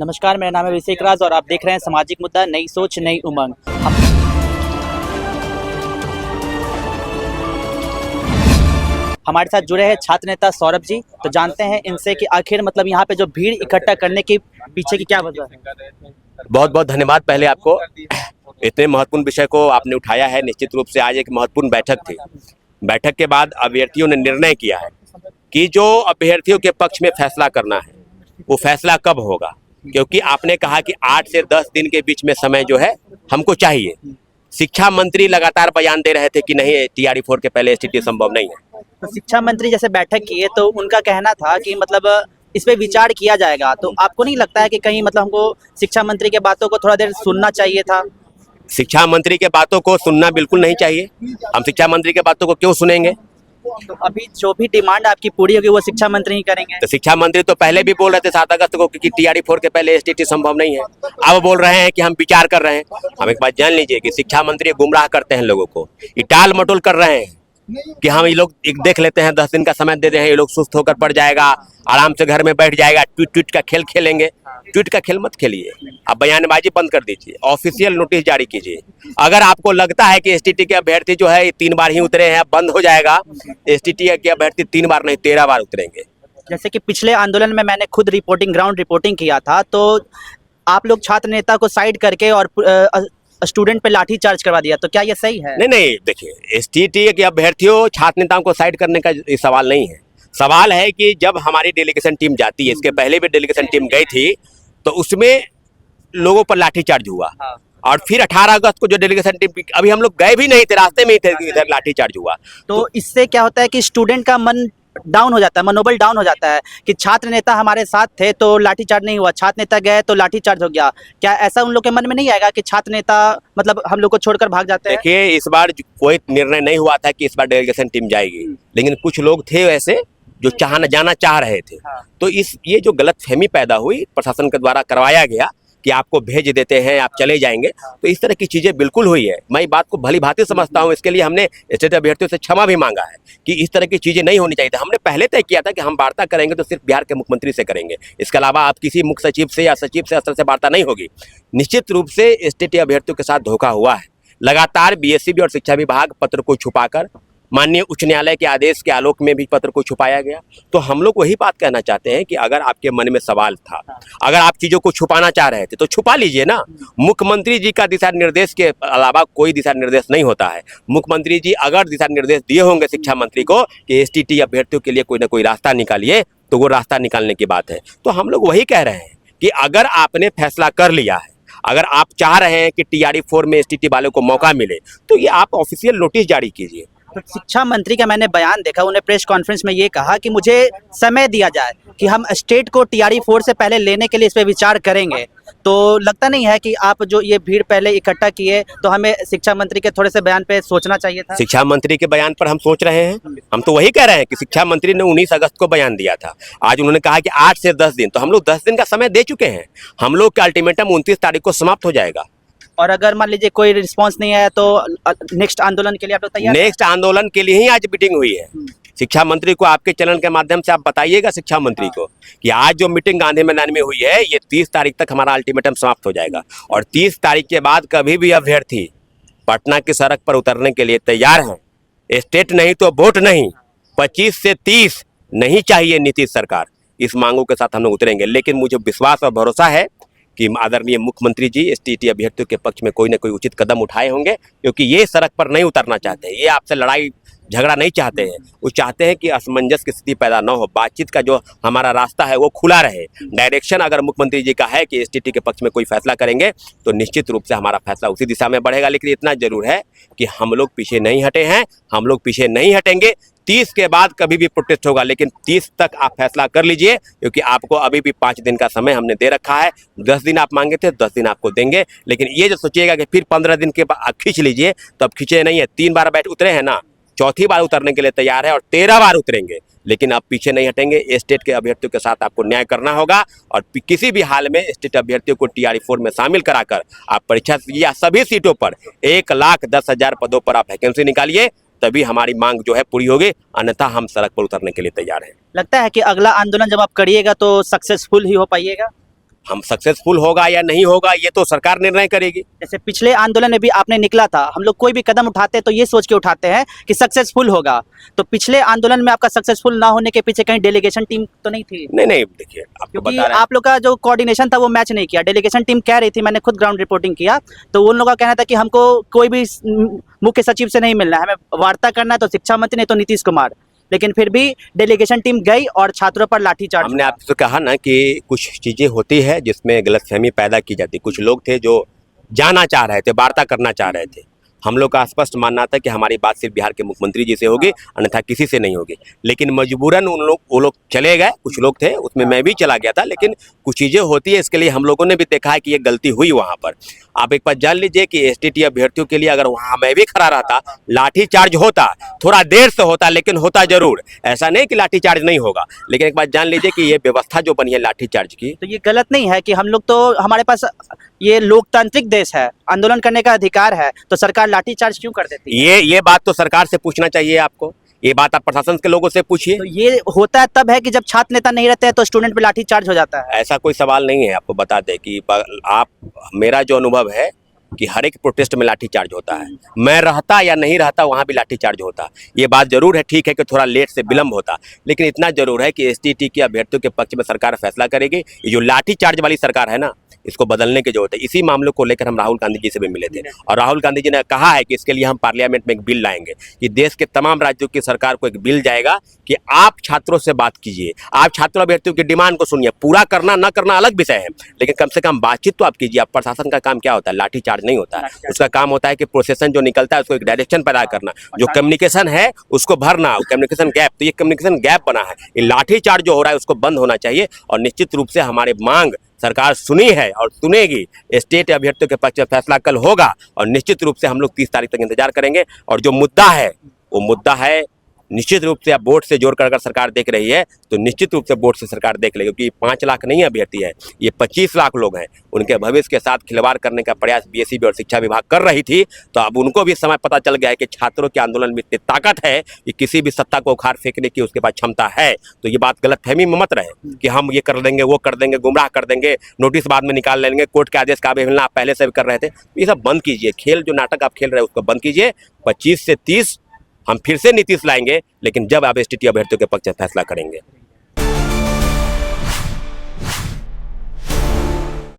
नमस्कार, मेरा नाम है अभिषेक राज और आप देख रहे हैं सामाजिक मुद्दा नई सोच नई उमंग। हमारे साथ जुड़े हैं छात्र नेता सौरभ जी। तो जानते हैं इनसे कि आखिर मतलब यहाँ पे जो भीड़ इकट्ठा करने के पीछे की क्या वजह है। बहुत बहुत धन्यवाद पहले आपको, इतने महत्वपूर्ण विषय को आपने उठाया है। निश्चित रूप से आज एक महत्वपूर्ण बैठक थी। बैठक के बाद अभ्यर्थियों ने निर्णय किया है कि जो अभ्यर्थियों के पक्ष में फैसला करना है वो फैसला कब होगा, क्योंकि आपने कहा कि 8 से 10 दिन के बीच में समय जो है हमको चाहिए। शिक्षा मंत्री लगातार बयान दे रहे थे कि नहीं, टीआरई 4 के पहले एसटीटी संभव नहीं है। तो शिक्षा मंत्री जैसे बैठक किए तो उनका कहना था कि मतलब इस पे विचार किया जाएगा। तो आपको नहीं लगता है कि कहीं मतलब हमको शिक्षा मंत्री के बातों को थोड़ा देर सुनना चाहिए था? शिक्षा मंत्री के बातों को सुनना बिल्कुल नहीं चाहिए। हम शिक्षा मंत्री के बातों को क्यों सुनेंगे? तो अभी जो भी डिमांड आपकी पूरी होगी वो शिक्षा मंत्री ही करेंगे। तो शिक्षा मंत्री तो पहले भी बोल रहे थे 7 अगस्त को कि टीआरई 4 के पहले एसटीटी संभव नहीं है। अब बोल रहे हैं कि हम विचार कर रहे हैं। हम एक बात जान लीजिए कि शिक्षा मंत्री गुमराह करते हैं लोगों को, टाल मटोल कर रहे हैं कि हम ये लोग एक देख लेते हैं, 10 दिन का समय दे रहे हैं, ये लोग सुस्त होकर पड़ जाएगा, आराम से घर में बैठ जाएगा, ट्वीट का खेल खेलेंगे। ट्वीट का खेल मत खेलिए, आप बयानबाजी बंद कर दीजिए, ऑफिशियल नोटिस जारी कीजिए। अगर आपको लगता है कि एसटीटी के अभ्यर्थी जो है 3 बार ही उतरे हैं, बंद हो जाएगा। एसटीटी के अभ्यर्थी 3 बार नहीं 13 बार उतरेंगे। जैसे कि पिछले आंदोलन में मैंने खुद ग्राउंड रिपोर्टिंग किया था, तो आप लोग छात्र नेता को साइड करके और स्टूडेंट पे लाठी चार्ज करवा दिया, तो क्या ये सही है? नहीं, देखिए, एसटीटी के अभ्यर्थियों छात्र नेताओं को साइड करने का सवाल नहीं है। सवाल है कि जब हमारी डेलीगेशन टीम जाती है, इसके पहले भी डेलीगेशन टीम गई थी, तो उसमें लोगों पर लाठीचार्ज हुआ। हाँ। और फिर 18 अगस्त को जो डेलीगेशन टीम, अभी हम लोग गए भी नहीं थे, रास्ते में ही थे, इधर लाठीचार्ज हुआ। तो इससे क्या होता है कि स्टूडेंट का मन डाउन हो जाता है, मनोबल डाउन हो जाता है कि छात्र नेता हमारे साथ थे तो लाठीचार्ज नहीं हुआ, छात्र नेता गए तो लाठीचार्ज हो गया। क्या ऐसा उन लोग के मन में नहीं आएगा कि छात्र नेता मतलब हम लोग को छोड़कर भाग जाते हैं? देखिए, इस बार कोई निर्णय नहीं हुआ था कि इस बार डेलीगेशन टीम जाएगी, लेकिन कुछ लोग थे ऐसे जो जाना चाह रहे थे। हाँ। तो ये जो गलतफहमी पैदा हुई, प्रशासन के द्वारा करवाया गया कि आपको भेज देते हैं, आप चले जाएंगे, तो इस तरह की चीजें बिल्कुल हुई है। मैं बात को भली भांति समझता हूं, इसके लिए हमने स्टेट अभ्यर्थियों से क्षमा भी मांगा है कि इस तरह की चीजें नहीं होनी चाहिए थी। हमने पहले तय किया था कि हम वार्ता करेंगे तो सिर्फ बिहार के मुख्यमंत्री से करेंगे, इसके अलावा आप किसी मुख्य सचिव से या सचिव से स्तर से वार्ता नहीं होगी। निश्चित रूप से स्टेट अभ्यर्थियों के साथ धोखा हुआ है। लगातार बीएससीबी और शिक्षा विभाग पत्र को छुपाकर, माननीय उच्च न्यायालय के आदेश के आलोक में भी पत्र को छुपाया गया। तो हम लोग वही बात कहना चाहते हैं कि अगर आपके मन में सवाल था, अगर आप चीजों को छुपाना चाह रहे थे तो छुपा लीजिए ना। मुख्यमंत्री जी का दिशा निर्देश के अलावा कोई दिशा निर्देश नहीं होता है। मुख्यमंत्री जी अगर दिशा निर्देश दिए होंगे शिक्षा मंत्री को कि एसटीटी अभ्यर्थियों के लिए कोई ना कोई रास्ता निकालिए, तो वो रास्ता निकालने की बात है। तो हम लोग वही कह रहे हैं कि अगर आपने फैसला कर लिया है, अगर आप चाह रहे हैं कि टीआरई 4 में एसटीटी वालों को मौका मिले, तो ये आप ऑफिशियल नोटिस जारी कीजिए। तो शिक्षा मंत्री का मैंने बयान देखा, उन्हें प्रेस कॉन्फ्रेंस में ये कहा कि मुझे समय दिया जाए कि हम स्टेट को टीआरई 4 से पहले लेने के लिए इस पे विचार करेंगे। तो लगता नहीं है कि आप जो ये भीड़ पहले इकट्ठा किए तो हमें शिक्षा मंत्री के थोड़े से बयान पे सोचना चाहिए था? शिक्षा मंत्री के बयान पर हम सोच रहे हैं। हम तो वही कह रहे हैं कि शिक्षा मंत्री ने 19 अगस्त को बयान दिया था, आज उन्होंने कहा कि 8 से 10 दिन, तो हम लोग 10 दिन का समय दे चुके हैं। हम लोग का अल्टीमेटम 29 तारीख को समाप्त हो जाएगा। और अगर मान लीजिए कोई रिस्पांस नहीं आया तो नेक्स्ट आंदोलन के लिए आप लोग तैयार? नेक्स्ट आंदोलन के लिए ही आज मीटिंग हुई है। शिक्षा मंत्री को आपके चैनल के माध्यम से आप बताइएगा शिक्षा मंत्री को कि आज जो मीटिंग गांधी मैदान में हुई है, ये 30 तारीख तक हमारा अल्टीमेटम समाप्त हो जाएगा। और 30 तारीख के बाद कभी भी अभ्यर्थी पटना की सड़क पर उतरने के लिए तैयार हैं। स्टेट नहीं तो वोट नहीं, 25 से 30 नहीं चाहिए नीतीश सरकार, इस मांगों के साथ हम लोग उतरेंगे। लेकिन मुझे विश्वास और भरोसा है कि आदरणीय मुख्यमंत्री जी एसटीटी अभ्यर्थियों के पक्ष में कोई ना कोई उचित कदम उठाए होंगे, क्योंकि ये सड़क पर नहीं उतरना चाहते हैं, ये आपसे लड़ाई झगड़ा नहीं चाहते हैं। वो चाहते हैं कि असमंजस की स्थिति पैदा न हो, बातचीत का जो हमारा रास्ता है वो खुला रहे। डायरेक्शन अगर मुख्यमंत्री जी का है कि एसटीटी के पक्ष में कोई फैसला करेंगे तो निश्चित रूप से हमारा फैसला उसी दिशा में बढ़ेगा। लेकिन इतना जरूर है कि हम लोग पीछे नहीं हटे हैं, हम लोग पीछे नहीं हटेंगे। 30 के बाद कभी भी प्रोटेस्ट होगा, लेकिन 30 तक आप फैसला कर लीजिए, क्योंकि आपको अभी भी 5 दिन का समय हमने दे रखा है। 10 दिन आप मांगे थे, 10 दिन आपको देंगे। लेकिन ये जो सोचिएगा कि फिर 15 दिन के बाद खींच लीजिए, तो अब खींचे नहीं है। 3 बार बैठ उतरे हैं ना, 4थी बार उतरने के लिए तैयार है और 13 बार उतरेंगे, लेकिन अब पीछे नहीं हटेंगे। स्टेट के अभ्यर्थियों के साथ आपको न्याय करना होगा और किसी भी हाल में स्टेट अभ्यर्थियों को टीआरई 4 में शामिल कराकर आप परीक्षा या सभी सीटों पर 1,10,000 पदों पर आप वैकेंसी निकालिए, तभी हमारी मांग जो है पूरी होगी, अन्यथा हम सड़क पर उतरने के लिए तैयार हैं। लगता है कि अगला आंदोलन जब आप करिएगा तो सक्सेसफुल ही हो पाइएगा? हम सक्सेसफुल होगा या नहीं होगा ये तो सरकार निर्णय करेगी। जैसे पिछले आंदोलन में भी आपने निकला था, हम लोग कोई भी कदम उठाते हैं तो ये सोच के उठाते हैं कि सक्सेसफुल होगा, तो पिछले आंदोलन में आपका सक्सेसफुल ना होने के पीछे कहीं डेलीगेशन टीम तो नहीं थी? नहीं देखिए आपको क्योंकि बता रहे हैं, आप लोग का जो कोऑर्डिनेशन था वो मैच नहीं किया। डेलीगेशन टीम कह रही थी, मैंने खुद ग्राउंड रिपोर्टिंग किया, तो उन लोगों का कहना था कि हमको कोई भी मुख्य सचिव से नहीं मिलना है, हमें वार्ता करना है तो शिक्षा मंत्री नहीं तो नीतीश कुमार, लेकिन फिर भी डेलीगेशन टीम गई और छात्रों पर लाठीचार्ज हमने हुआ। आपसे कहा ना कि कुछ चीजें होती है जिसमें गलतफहमी पैदा की जाती। कुछ लोग थे जो जाना चाह रहे थे, वार्ता करना चाह रहे थे। हम लोग का स्पष्ट मानना था कि हमारी बात सिर्फ बिहार के मुख्यमंत्री जी से होगी, अन्यथा किसी से नहीं होगी। लेकिन मजबूरन वो लोग चले गए। कुछ लोग थे, उसमें मैं भी चला गया था, लेकिन कुछ चीज़ें होती है, इसके लिए हम लोगों ने भी देखा है कि ये गलती हुई वहाँ पर। आप एक बार जान लीजिए कि एसटीटी अभ्यर्थियों के लिए अगर वहाँ मैं भी खड़ा रहता, लाठीचार्ज होता, थोड़ा देर से होता लेकिन होता जरूर। ऐसा नहीं कि लाठीचार्ज नहीं होगा, लेकिन एक बात जान लीजिए कि ये व्यवस्था जो बनी है लाठीचार्ज की, तो ये गलत नहीं है कि हम लोग तो, हमारे पास ये लोकतांत्रिक देश है, आंदोलन करने का अधिकार है, तो सरकार लाठीचार्ज क्यों कर देती है? ये बात तो सरकार से पूछना चाहिए आपको। ये बात आप प्रशासन के लोगों से पूछिए। तो ये होता है तब है कि जब छात्र नेता नहीं रहते हैं तो स्टूडेंट पे लाठीचार्ज हो जाता है। ऐसा कोई सवाल नहीं है। आपको बता दें कि आप, मेरा जो अनुभव है कि हर एक प्रोटेस्ट में लाठीचार्ज होता है। मैं रहता या नहीं रहता वहाँ भी लाठीचार्ज होता। ये बात जरूर है, ठीक है कि थोड़ा लेट से विलम्ब होता, लेकिन इतना जरूर है कि एसटीटी के अभ्यर्थियों के पक्ष में सरकार फैसला करेगी। ये जो लाठीचार्ज वाली सरकार है ना, इसको बदलने की जरूरत है। इसी मामलों को लेकर हम राहुल गांधी जी से भी मिले थे और राहुल गांधी जी ने कहा है कि इसके लिए हम पार्लियामेंट में एक बिल लाएंगे कि देश के तमाम राज्यों की सरकार को एक बिल जाएगा कि आप छात्रों से बात कीजिए, आप छात्र अभ्यर्थियों की डिमांड को सुनिए। पूरा करना ना करना अलग विषय है, लेकिन कम से कम बातचीत तो आप कीजिए। आप प्रशासन का काम क्या होता है? लाठीचार्ज नहीं होता है। उसका काम होता है कि प्रोसेसन जो निकलता है उसको एक डायरेक्शन पैदा करना, जो कम्युनिकेशन है उसको भरना, कम्युनिकेशन गैप। तो ये कम्युनिकेशन गैप बना है, ये लाठीचार्ज जो हो रहा है उसको बंद होना चाहिए। और निश्चित रूप से हमारे मांग सरकार सुनी है और सुनेगी। स्टेट अभ्यर्थियों के पक्ष में फैसला कल होगा और निश्चित रूप से हम लोग 30 तारीख तक इंतजार करेंगे। और जो मुद्दा है वो मुद्दा है निश्चित रूप से, आप बोर्ड से जोड़कर अगर सरकार देख रही है तो निश्चित रूप से बोर्ड से सरकार देख लेगी, क्योंकि 5 लाख नहीं अभ्यर्थी है, ये 25 लाख लोग हैं। उनके भविष्य के साथ खिलवाड़ करने का प्रयास बीएसईबी और शिक्षा विभाग कर रही थी। तो अब उनको भी समय पता चल गया है कि छात्रों के आंदोलन में इतनी ताकत है कि किसी भी सत्ता को उखाड़ फेंकने की उसके पास क्षमता है। तो ये बात गलतफहमी में मत रहे कि हम ये कर देंगे, वो कर देंगे, गुमराह कर देंगे, नोटिस बाद में निकाल लेंगे, कोर्ट के आदेश का अवहेलना आप पहले से भी कर रहे थे। ये सब बंद कीजिए। खेल जो नाटक आप खेल रहे हैं उसको बंद कीजिए। 25 से 30 हम फिर से नीतीश लाएंगे, लेकिन जब आप एसटीटी अभ्यर्थियों के पक्ष में फैसला करेंगे।